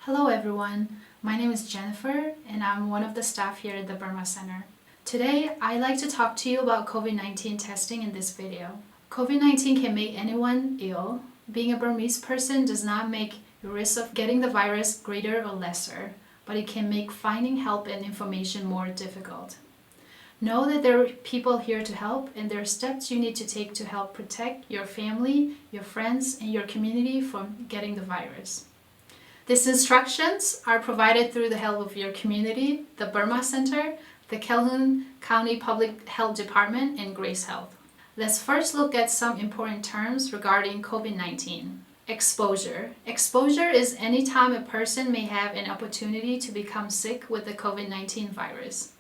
Hello everyone, my name is Jennifer and I'm one of the staff here at the Burma Center. Today, I'd like to talk to you about COVID-19 testing in this video. COVID-19 can make anyone ill. Being a Burmese person does not make the risk of getting the virus greater or lesser, but it can make finding help and information more difficult. Know that there are people here to help and there are steps you need to take to help protect your family, your friends, and your community from getting the virus. These instructions are provided through the help of your community, the Burma Center, the Calhoun County Public Health Department, and Grace Health. Let's first look at some important terms regarding COVID-19. Exposure. Exposure is any time a person may have an opportunity to become sick with the COVID-19 virus.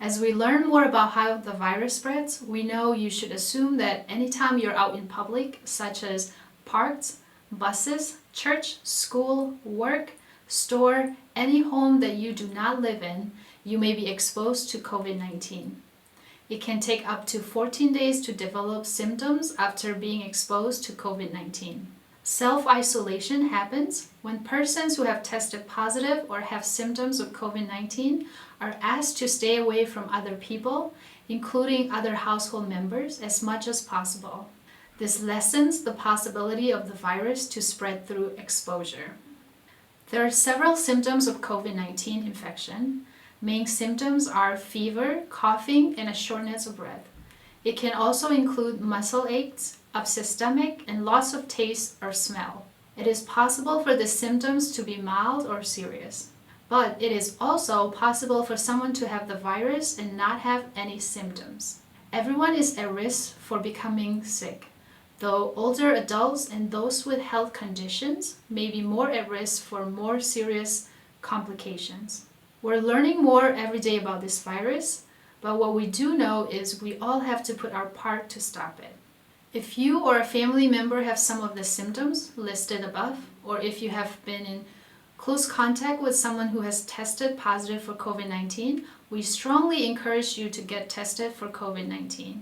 As we learn more about how the virus spreads, we know you should assume that anytime you're out in public, such as parks, buses, church, school, work, store, any home that you do not live in, you may be exposed to COVID-19. It can take up to 14 days to develop symptoms after being exposed to COVID-19. Self-isolation happens when persons who have tested positive or have symptoms of COVID-19 are asked to stay away from other people, including other household members, as much as possible. This lessens the possibility of the virus to spread through exposure. There are several symptoms of COVID-19 infection. Main symptoms are fever, coughing, and a shortness of breath. It can also include muscle aches, upset stomach, and loss of taste or smell. It is possible for the symptoms to be mild or serious, but it is also possible for someone to have the virus and not have any symptoms. Everyone is at risk for becoming sick, though older adults and those with health conditions may be more at risk for more serious complications. We're learning more every day about this virus, but what we do know is we all have to put our part to stop it. If you or a family member have some of the symptoms listed above, or if you have been in close contact with someone who has tested positive for COVID-19, we strongly encourage you to get tested for COVID-19.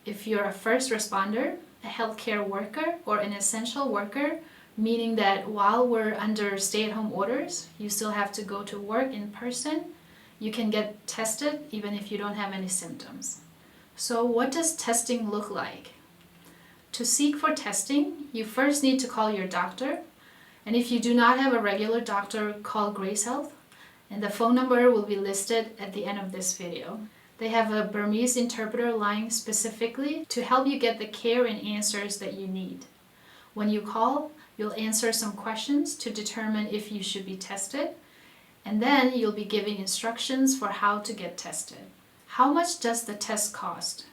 If you're a first responder, a healthcare worker, or an essential worker, meaning that while we're under stay-at-home orders, you still have to go to work in person, you can get tested even if you don't have any symptoms. So what does testing look like? To seek for testing, you first need to call your doctor, and if you do not have a regular doctor, call Grace Health, and the phone number will be listed at the end of this video. They have a Burmese interpreter line specifically to help you get the care and answers that you need. When you call, you'll answer some questions to determine if you should be tested, and then you'll be giving instructions for how to get tested. How much does the test cost?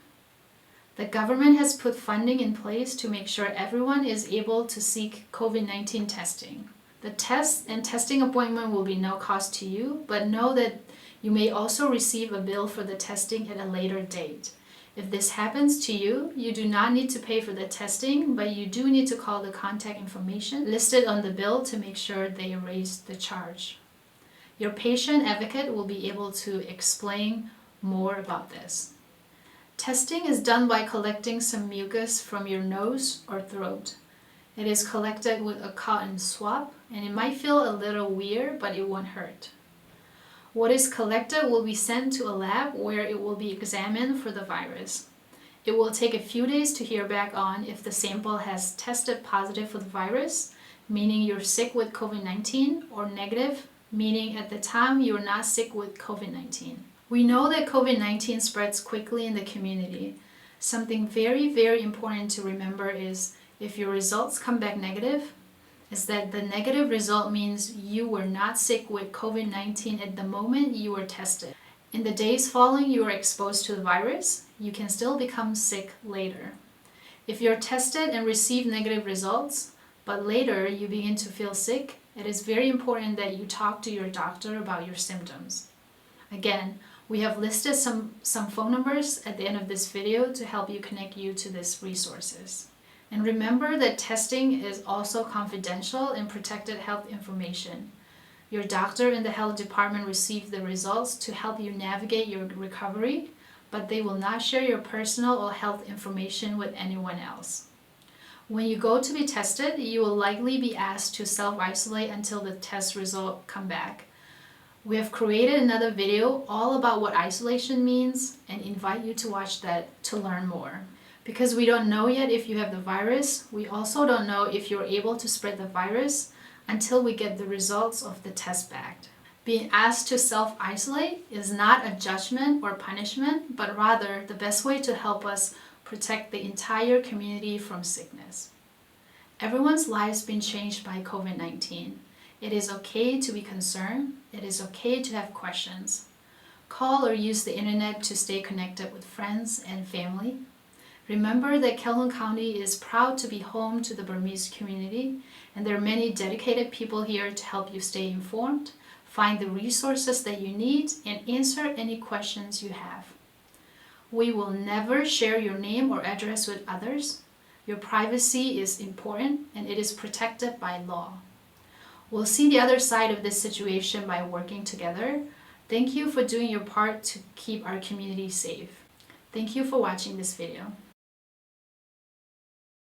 The government has put funding in place to make sure everyone is able to seek COVID-19 testing. The test and testing appointment will be no cost to you, but know that you may also receive a bill for the testing at a later date. If this happens to you, you do not need to pay for the testing, but you do need to call the contact information listed on the bill to make sure they erase the charge. Your patient advocate will be able to explain more about this. Testing is done by collecting some mucus from your nose or throat. It is collected with a cotton swab, and it might feel a little weird, but it won't hurt. What is collected will be sent to a lab where it will be examined for the virus. It will take a few days to hear back on if the sample has tested positive for the virus, meaning you're sick with COVID-19, or negative, meaning at the time you're not sick with COVID-19. We know that COVID-19 spreads quickly in the community. Something very, very important to remember is if your results come back negative, is that the negative result means you were not sick with COVID-19 at the moment you were tested. In the days following you were exposed to the virus, you can still become sick later. If you're tested and receive negative results, but later you begin to feel sick, it is very important that you talk to your doctor about your symptoms. Again, we have listed some phone numbers at the end of this video to help you connect you to these resources. And remember that testing is also confidential and protected health information. Your doctor and the health department receive the results to help you navigate your recovery, but they will not share your personal or health information with anyone else. When you go to be tested, you will likely be asked to self-isolate until the test result come back. We have created another video all about what isolation means and invite you to watch that to learn more. Because we don't know yet if you have the virus, we also don't know if you're able to spread the virus until we get the results of the test back. Being asked to self-isolate is not a judgment or punishment, but rather the best way to help us protect the entire community from sickness. Everyone's lives been changed by COVID-19. It is okay to be concerned. It is okay to have questions. Call or use the internet to stay connected with friends and family. Remember that Calhoun County is proud to be home to the Burmese community, and there are many dedicated people here to help you stay informed, find the resources that you need, and answer any questions you have. We will never share your name or address with others. Your privacy is important and it is protected by law. We'll see the other side of this situation by working together. Thank you for doing your part to keep our community safe. Thank you for watching this video.